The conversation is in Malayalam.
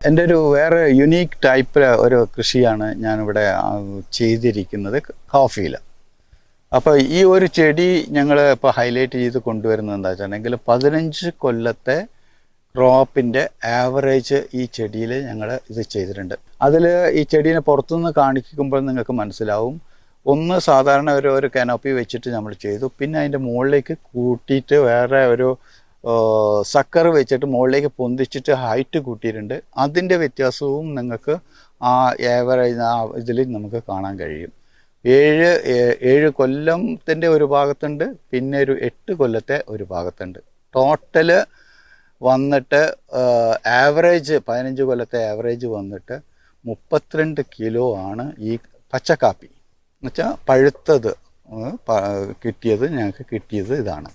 എൻ്റെ ഒരു വേറെ യുണീക്ക് ടൈപ്പ് ഒരു കൃഷിയാണ് ഞാനിവിടെ ചെയ്തിരിക്കുന്നത് കോഫിയിൽ. അപ്പോൾ ഈ ഒരു ചെടി ഞങ്ങൾ ഇപ്പോൾ ഹൈലൈറ്റ് ചെയ്ത് കൊണ്ടുവരുന്നത് എന്താ വെച്ചിട്ടുണ്ടെങ്കിൽ 15 കൊല്ലത്തെ ക്രോപ്പിൻ്റെ ആവറേജ് ഈ ചെടിയിൽ ഞങ്ങൾ ഇത് ചെയ്തിട്ടുണ്ട്. അതിൽ ഈ ചെടീനെ പുറത്തുനിന്ന് കാണിക്കുമ്പോൾ നിങ്ങൾക്ക് മനസ്സിലാവും. ഒന്ന് സാധാരണ ഒരു കാനോപ്പി വെച്ചിട്ട് നമ്മൾ ചെയ്തു. പിന്നെ അതിൻ്റെ മുകളിലേക്ക് കൂട്ടിയിട്ട് വേറെ ഒരു സക്കർ വെച്ചിട്ട് മുകളിലേക്ക് പൊന്തിച്ചിട്ട് ഹൈറ്റ് കൂട്ടിയിട്ടുണ്ട്. അതിൻ്റെ വ്യത്യാസവും നിങ്ങൾക്ക് ആ ഏവറേജ് ആ ഇതിൽ നമുക്ക് കാണാൻ കഴിയും. 7 കൊല്ലത്തിൻ്റെ ഒരു ഭാഗത്തുണ്ട്, പിന്നെ ഒരു 8 കൊല്ലത്തെ ഒരു ഭാഗത്തുണ്ട്. ടോട്ടല് വന്നിട്ട് ആവറേജ് 15 കൊല്ലത്തെ ആവറേജ് വന്നിട്ട് 32 കിലോ ആണ് ഈ പച്ചക്കാപ്പി എന്നുവെച്ചാൽ പഴുത്തത് ഞങ്ങൾക്ക് കിട്ടിയത് ഇതാണ്.